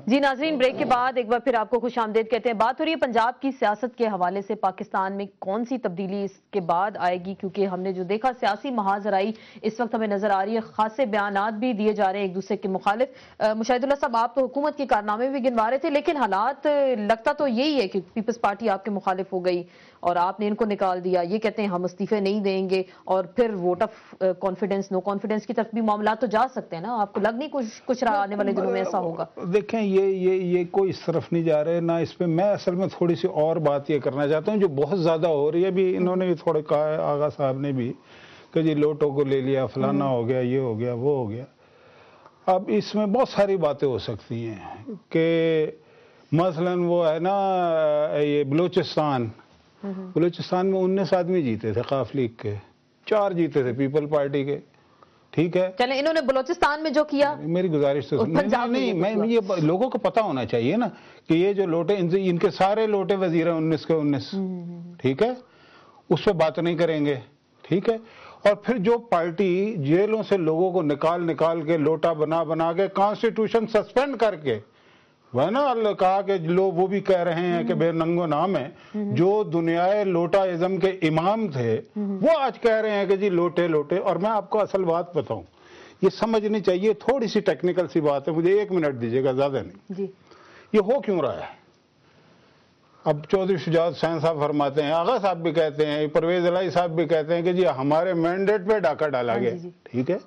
جی ناظرین، بریک کے بعد ایک بار پھر آپ کو خوش آمدید کہتے ہیں۔ بات ہو رہی ہے پنجاب کی سیاست کے حوالے سے، پاکستان میں کون سی تبدیلی اس کے بعد آئے گی، کیونکہ ہم نے جو دیکھا سیاسی محاذرائی اس وقت ہمیں نظر آ رہی ہے، خاصے بیانات بھی دیے جا رہے ہیں ایک دوسرے کے مخالف۔ مشاہد اللہ صاحب، آپ تو حکومت کے کارنامے بھی گنوا رہے تھے، لیکن حالات لگتا تو یہی ہے کہ پیپلز پارٹی آپ کے مخالف ہو گئی اور آپ نے ان کو نکال دیا، یہ کہتے ہیں ہم استعفے نہیں دیں گے، اور پھر vote of confidence no confidence کی طرف بھی معاملات تو جا سکتے ہیں نا۔ آپ کو لگ نہیں کچھ آنے والے دنوں میں ایسا ہوگا؟ دیکھیں یہ کوئی اس طرف نہیں جا رہے، نہ اس پہ میں اصل میں تھوڑی سی اور بات یہ کرنا چاہتا ہوں جو بہت زیادہ ہو رہی ہے۔ بھی انہوں نے بھی تھوڑے کہا ہے، آغا صاحب نے بھی، کہ جی لوٹوں کو لے لیا، فلانا ہو گیا، یہ ہو گیا، وہ ہو گیا۔ اب اس میں بہت ساری باتیں ہو سکتی ہیں کہ مثلا وہ ہے نا یہ بلوچستان میں 19 آدمی جیتے تھے قاف لیگ کے، 4 جیتے تھے پیپل پارٹی کے، ٹھیک ہے؟ چلیں، انہوں نے بلوچستان میں جو کیا، میری گزارش تو نہیں، میں یہ لوگوں کو پتا ہونا چاہیے نا کہ یہ جو لوٹے ان کے سارے لوٹے وزیر ہیں 19 کے 19، ٹھیک ہے؟ اس پہ بات نہیں کریں گے، ٹھیک ہے؟ اور پھر جو پارٹی جیلوں سے لوگوں کو نکال کے لوٹا بنا کے کانسٹیٹیوشن سسپینڈ کر کے، وہ نا اللہ کہا کہ لوگ وہ بھی کہہ رہے ہیں کہ بے ننگو نام ہے، جو دنیائے لوٹا ازم کے امام تھے وہ آج کہہ رہے ہیں کہ جی لوٹے۔ اور میں آپ کو اصل بات بتاؤں، یہ سمجھنی چاہیے، تھوڑی سی ٹیکنیکل سی بات ہے، مجھے 1 منٹ دیجیے گا، زیادہ نہیں جی۔ یہ ہو کیوں رہا ہے؟ اب چودھری شجاعت حسین صاحب فرماتے ہیں، آغا صاحب بھی کہتے ہیں، پرویز الہی صاحب بھی کہتے ہیں کہ جی ہمارے مینڈیٹ پہ ڈاکہ ڈالا گیا، ٹھیک ہے؟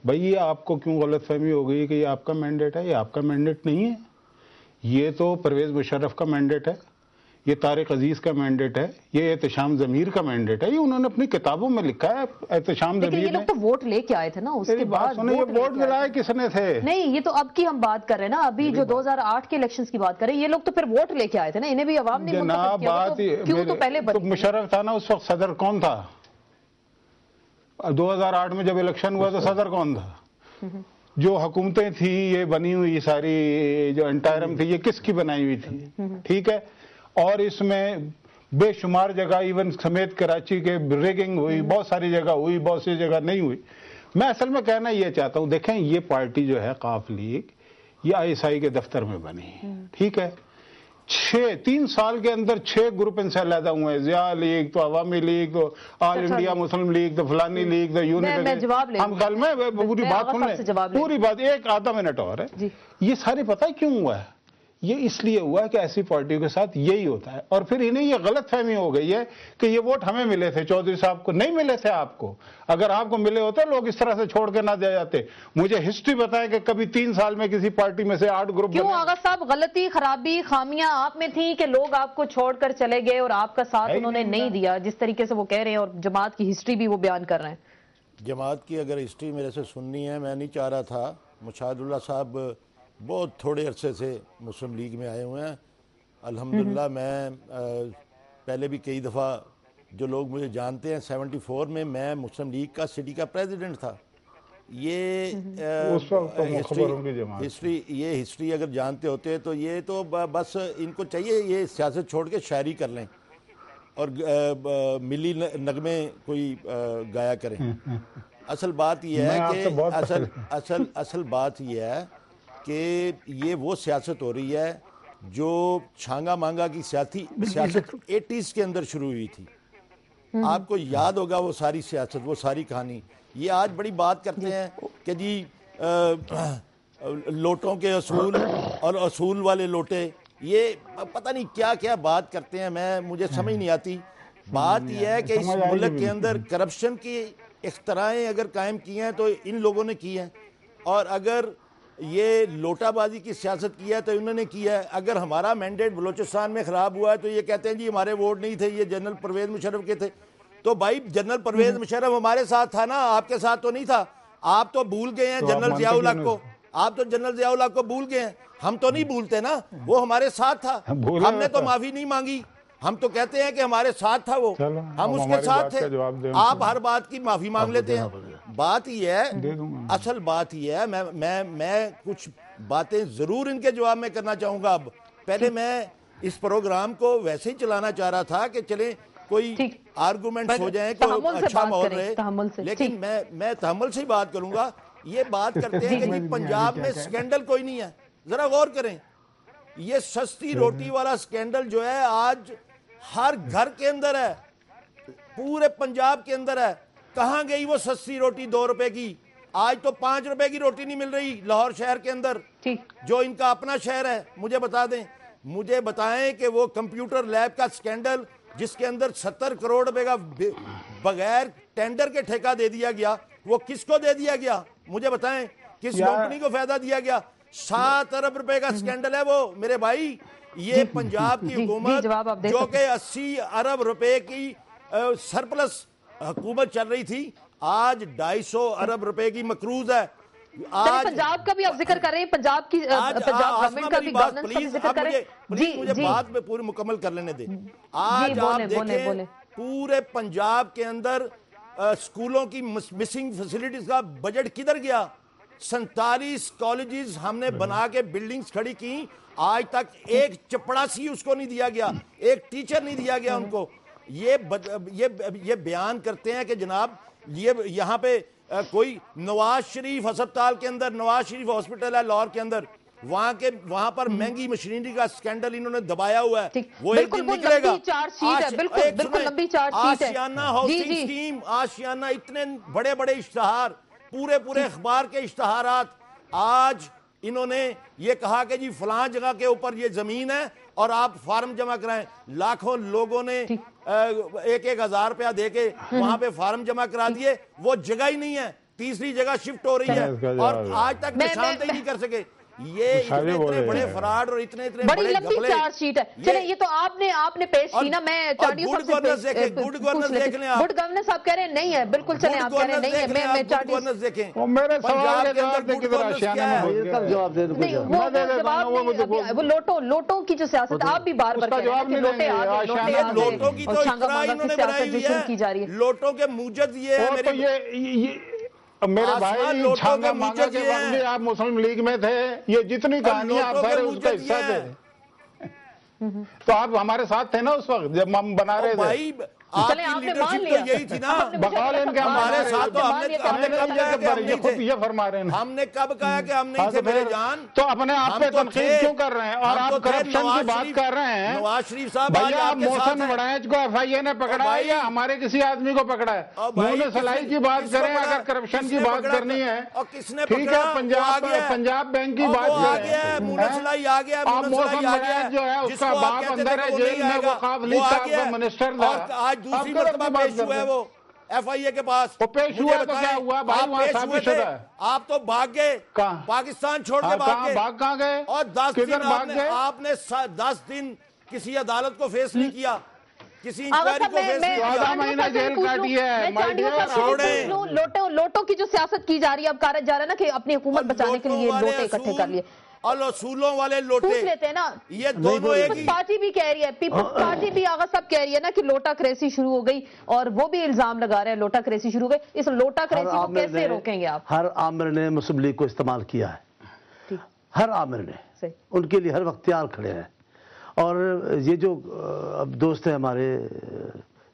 بھئی یہ آپ کو کیوں غلط فہمی ہو گئی کہ یہ آپ کا مینڈیٹ ہے؟ یہ آپ کا مینڈیٹ نہیں ہے، یہ تو پرویز مشرف کا مینڈیٹ ہے، یہ طارق عزیز کا مینڈیٹ ہے، یہ احتشام ضمیر کا مینڈیٹ ہے، یہ انہوں نے اپنی کتابوں میں لکھا ہے۔ احتشام ضمیر، لیکن یہ لوگ تو ووٹ لے کے آئے تھے نا، اس کے بعد یہ ووٹ دلائے کس نے تھے؟ نہیں، یہ تو اب کی ہم بات کر رہے ہیں نا، ابھی جو 2008 کے الیکشنز کی بات کر رہے ہیں، یہ لوگ تو پھر ووٹ لے کے آئے تھے نا، انہیں بھی عوام نے منتخب کیا، کیوں تو پہلے تو مشرف تھا نا اس وقت، صدر کون تھا 2008 میں جب الیکشن ہوا؟ تو صدر کون تھا؟ جو حکومتیں تھی یہ بنی ہوئی ساری جو انٹائرم تھی، یہ کس کی بنائی ہوئی تھی؟ ٹھیک ہے؟ اور اس میں بے شمار جگہ ایون سمیت کراچی کے ریگنگ ہوئی، بہت ساری جگہ ہوئی، بہت سی جگہ نہیں ہوئی۔ میں اصل میں کہنا یہ چاہتا ہوں، دیکھیں یہ پارٹی جو ہے قاف لیگ، یہ ISI کے دفتر میں بنی، ٹھیک ہے؟ 3 سال کے اندر 6 گروپ ان سے علیحدہ ہوئے ہیں، ضیاء لیگ، تو عوامی لیگ، تو آل انڈیا مسلم لیگ، تو فلانی لیگ، تو یونٹ۔ ہم کل میں پوری بات سن لیں، پوری بات 1 آدھا منٹ اور ہے۔ یہ سارے پتہ کیوں ہوا ہے؟ یہ اس لیے ہوا ہے کہ ایسی پارٹیوں کے ساتھ یہی ہوتا ہے، اور پھر انہیں یہ غلط فہمی ہو گئی ہے کہ یہ ووٹ ہمیں ملے تھے، چودھری صاحب کو نہیں ملے تھے۔ آپ کو اگر آپ کو ملے ہوتے لوگ اس طرح سے چھوڑ کے نہ دے جاتے۔ مجھے ہسٹری بتائیں کہ کبھی 3 سال میں کسی پارٹی میں سے 8 گروپ کیوں آغا صاحب؟ غلطی، خرابی، خامیاں آپ میں تھیں کہ لوگ آپ کو چھوڑ کر چلے گئے اور آپ کا ساتھ انہوں نے نہیں دیا، جس طریقے سے وہ کہہ رہے ہیں، اور جماعت کی ہسٹری بھی وہ بیان کر رہے ہیں۔ جماعت کی اگر ہسٹری میرے سے سننی ہے، میں نہیں چاہ رہا تھا، مشاہد اللہ صاحب بہت تھوڑے عرصے سے مسلم لیگ میں آئے ہوئے ہیں، الحمدللہ۔ میں پہلے بھی کئی دفعہ، جو لوگ مجھے جانتے ہیں، 74 میں میں مسلم لیگ کا سٹی کا پریزیڈنٹ تھا۔ یہ ہسٹری اگر جانتے ہوتے تو یہ تو بس ان کو چاہیے یہ سیاست چھوڑ کے شاعری کر لیں اور ملی نغمے کوئی گایا کریں۔ اصل بات یہ ہے کہ اصل بات یہ ہے کہ یہ وہ سیاست ہو رہی ہے جو چھانگا مانگا کی سیاست 80s کے اندر شروع ہوئی تھی۔ آپ کو یاد ہوگا وہ ساری سیاست، وہ ساری کہانی۔ یہ آج بڑی بات کرتے ہیں کہ جی لوٹوں کے اصول اور اصول والے لوٹے، یہ پتہ نہیں کیا کیا بات کرتے ہیں، مجھے سمجھ نہیں آتی۔ بات یہ ہے کہ اس ملک کے اندر کرپشن کی اختراعیں اگر قائم کی ہیں تو ان لوگوں نے کی ہیں، اور اگر یہ لوٹا بازی کی سیاست کی ہے تو انہوں نے کی ہے۔ اگر ہمارا مینڈیٹ بلوچستان میں خراب ہوا ہے تو یہ کہتے ہیں جی ہمارے ووٹ نہیں تھے، یہ جنرل پرویز مشرف کے تھے۔ تو بھائی جنرل پرویز مشرف ہمارے ساتھ تھا نا، آپ کے ساتھ تو نہیں تھا۔ آپ تو بھول گئے ہیں جنرل ضیاء الحق کو، آپ تو جنرل ضیاء الحق کو بھول گئے ہیں، ہم تو نہیں بھولتے نا، وہ ہمارے ساتھ تھا، ہم نے تو معافی نہیں مانگی، ہم تو کہتے ہیں کہ ہمارے ساتھ تھا وہ، ہم اس کے ساتھ تھے۔ آپ ہر بات کی معافی مانگ لیتے ہیں۔ بات یہ ہے، اصل بات یہ ہے، میں کچھ باتیں ضرور ان کے جواب میں کرنا چاہوں گا۔ اب پہلے میں اس پروگرام کو ویسے ہی چلانا چاہ رہا تھا کہ چلیں کوئی آرگومنٹس ہو جائیں، کوئی اچھا ماحول رہے، لیکن میں تحمل سے ہی بات کروں گا۔ یہ بات کرتے ہیں کہ جی پنجاب میں سکینڈل کوئی نہیں ہے، ذرا غور کریں، یہ سستی روٹی والا سکینڈل جو ہے آج ہر گھر کے اندر ہے، پورے پنجاب کے اندر ہے۔ کہاں گئی وہ سستی روٹی 2 روپے کی؟ آج تو 5 روپے کی روٹی نہیں مل رہی لاہور شہر کے اندر، جو ان کا اپنا شہر ہے۔ مجھے بتا دیں، مجھے بتائیں کہ وہ کمپیوٹر لیب کا سکینڈل جس کے اندر 70 کروڑ روپے کا بغیر ٹینڈر کے ٹھیکہ دے دیا گیا، وہ کس کو دے دیا گیا؟ مجھے بتائیں کس کمپنی کو فائدہ دیا گیا؟ 7 ارب روپے کا سکینڈل ہے وہ میرے بھائی۔ یہ پنجاب کی حکومت جو کہ 80 ارب روپے کی سرپلس حکومت چل رہی تھی، آج 250 ارب روپے کی مقروض ہے۔ آج پنجاب کا بھی آپ ذکر کر رہے ہیں، پنجاب کی گورنمنٹ کا بھی گورننس کا بھی ذکر کر رہے ہیں۔ مجھے بات میں پوری مکمل کر لینے دیں۔ آج آپ دیکھیں پورے پنجاب کے اندر سکولوں کی مسنگ فیسلٹیز کا بجٹ کدھر گیا؟ 47 کالجز ہم نے بنا کے بلڈنگز کھڑی کی، آج تک ایک چپڑاسی اس کو نہیں دیا گیا، ایک ٹیچر نہیں دیا گیا ان کو۔ یہ بیان کرتے ہیں کہ جناب یہاں پہ کوئی نواز شریف ہسپتال کے اندر، نواز شریف ہاسپٹل ہے لاہور کے اندر، وہاں پر مہنگی مشینری کا سکینڈل انہوں نے دبایا ہوا ہے، وہ ایک دن نکلے گا۔ آشیانہ ہاؤسنگ اسکیم، آشیانہ، اتنے بڑے بڑے اشتہار، پورے اخبار کے اشتہارات، آج انہوں نے یہ کہا کہ جی فلاں جگہ کے اوپر یہ زمین ہے اور آپ فارم جمع کرائیں۔ لاکھوں لوگوں نے 1,000 روپیہ دے کے وہاں پہ فارم جمع کرا دیے، وہ جگہ ہی نہیں ہے، تیسری جگہ شفٹ ہو رہی ہے اور آج تک نشاندہی نہیں کر سکے۔ یہ اتنے بڑے فراڈ اور اتنے بڑی لمبی چارج شیٹ ہے۔ چلیں یہ تو آپ نے پیش کی نا، میں چاڑیو صاحب سے پوچھ لیتی ہوں۔ گڈ گورننس آپ کہہ رہے ہیں نہیں ہے، بالکل چلیں آپ کہہ رہے ہیں نہیں ہے، میں چاڑیو دیکھیں میرے سوال کے جواب دے کے ذرا آشیانہ میں جواب دے نہیں، وہ لوٹوں کی جو سیاست آپ بھی بار بار کہہ رہے ہیں کہ لوٹے آگے لوٹوں کی تو اشتراح انہوں نے بنائی ہوئی ہے، لوٹوں کے موجد یہ ہے میرے بھائی چھانگا مانگا کے وقت بھی آپ مسلم لیگ میں تھے، یہ جتنی کہانی آپ سارے اس کا حصہ تھے، تو آپ ہمارے ساتھ تھے نا اس وقت جب ہم بنا رہے تھے۔ آپ کی لیڈرشپ تو یہی تھی نا، بقول ان کے ہمارے ساتھ تو ہم نے کب کہا کہ ہم نہیں تھے، یہ فرما رہے ہیں، ہم نے کب کہا کہ ہم نہیں تھے میرے جان؟ تو اپنے آپ پہ تنقید کیوں کر رہے ہیں اور آپ کرپشن کی بات کر رہے ہیں؟ نواز شریف صاحب بھائی آپ محسن وڑائچ کو FIA نے پکڑا ہے یا ہمارے کسی آدمی کو پکڑا ہے؟ منہ صلاحی کی بات کریں، اگر کرپشن کی بات کرنی ہے ٹھیک ہے، پنجاب بینک کی بات کریں، منہ صلاحی آ گیا، آپ محسن وڑائچ جو ہے اس کا باپ اندر ہے جیل میں، وہ قابلی صاحب کا منسٹر تھا، آج دوسری مرتبہ پیش ہوا ہے وہ FIA کے پاس۔ وہ پیش ہوا تو کیا ہوا بھائی؟ وہاں ثابت شدہ ہے۔ آپ تو بھاگ گئے، پاکستان چھوڑ کے بھاگ گئے، بھاگ کہاں گئے اور 10 دن آپ نے 10 دن کسی عدالت کو فیس نہیں کیا، کسی انکوائری کو فیس نہیں کیا۔ 14 مہینہ جیل کاٹی ہے۔ لوٹوں کی جو سیاست کی جا رہی ہے، اب کہا جا رہا ہے نا کہ اپنی حکومت بچانے کے لیے لوٹے اکٹھے کر لیے، اور اصولوں والے لوٹے پوچھ لیتے ہیں نا، یہ دونوں ایک ہی۔ پارٹی بھی کہہ رہی ہے، پیپلز پارٹی بھی آغا صاحب کہہ رہی ہے نا کہ لوٹا کریسی شروع ہو گئی، اور وہ بھی الزام لگا رہے ہیں لوٹا کریسی شروع ہو گئی۔ اس لوٹا کریسی کو کیسے روکیں گے آپ؟ ہر عامر نے مسلم لیگ کو استعمال کیا ہے، ہر عامر نے، ان کے لیے ہر وقت تیار کھڑے ہیں۔ اور یہ جو اب دوست ہیں ہمارے،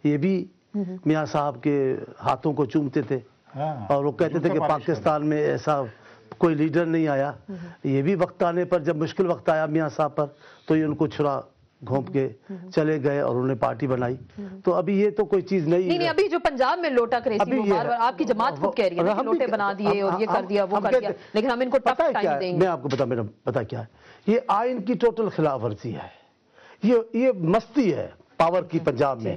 یہ بھی میاں صاحب کے ہاتھوں کو چومتے تھے اور وہ کہتے تھے کہ پاکستان میں ایسا کوئی لیڈر نہیں آیا۔ یہ بھی وقت آنے پر جب مشکل وقت آیا میاں صاحب پر تو یہ ان کو چھڑا گھونپ کے چلے گئے اور انہوں نے پارٹی بنائی۔ تو ابھی یہ تو کوئی چیز نہیں ہے، ابھی جو پنجاب میں لوٹا کریسی وہ بار بار آپ کی جماعت خود کہہ رہی ہے کہ لوٹے بنا دیے اور یہ کر دیا وہ کر دیا، لیکن ہم ان کو ٹف ٹائم دیں گے۔ میں آپ کو پتا کیا ہے، یہ آئین کی ٹوٹل خلاف ورزی ہے، یہ مستی ہے پاور کی پنجاب میں۔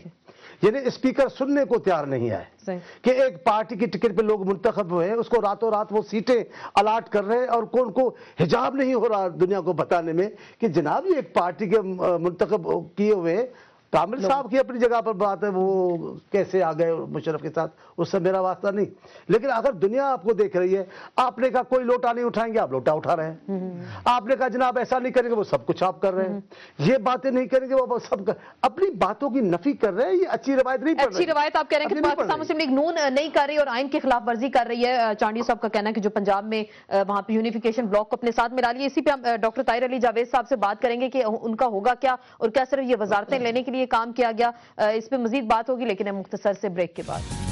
یعنی اسپیکر سننے کو تیار نہیں ہے کہ ایک پارٹی کی ٹکٹ پہ لوگ منتخب ہوئے ہیں، اس کو راتوں رات وہ سیٹیں الاٹ کر رہے ہیں، اور کون کو حجاب نہیں ہو رہا دنیا کو بتانے میں کہ جناب یہ ایک پارٹی کے منتخب کیے ہوئے کامل صاحب کی اپنی جگہ پر بات ہے، وہ کیسے آ گئے مشرف کے ساتھ، اس سے میرا واسطہ نہیں۔ لیکن اگر دنیا آپ کو دیکھ رہی ہے، آپ نے کہا کوئی لوٹا نہیں اٹھائیں گے، آپ لوٹا اٹھا رہے ہیں۔ آپ نے کہا جناب ایسا نہیں کریں گے، وہ سب کچھ آپ کر رہے ہیں۔ یہ باتیں نہیں کریں گے، وہ سب اپنی باتوں کی نفی کر رہے ہیں۔ یہ اچھی روایت نہیں پڑھ رہے، اچھی روایت آپ کہہ رہے ہیں کہ پاکستان مسلم لیگ نون نہیں کر رہی اور آئین کی خلاف ورزی کر رہی ہے۔ چانڈیو صاحب کا کہنا ہے کہ جو پنجاب میں وہاں پہ یونیفیکیشن بلاک کو اپنے ساتھ ملا لیے۔ اسی پہ ہم ڈاکٹر طاہر علی جاوید صاحب سے بات کریں گے کہ ان کا ہوگا کیا اور کیا صرف یہ وزارتیں لینے کے لیے کام کیا گیا، اس پہ مزید بات ہوگی، لیکن مختصر سے بریک کے بعد۔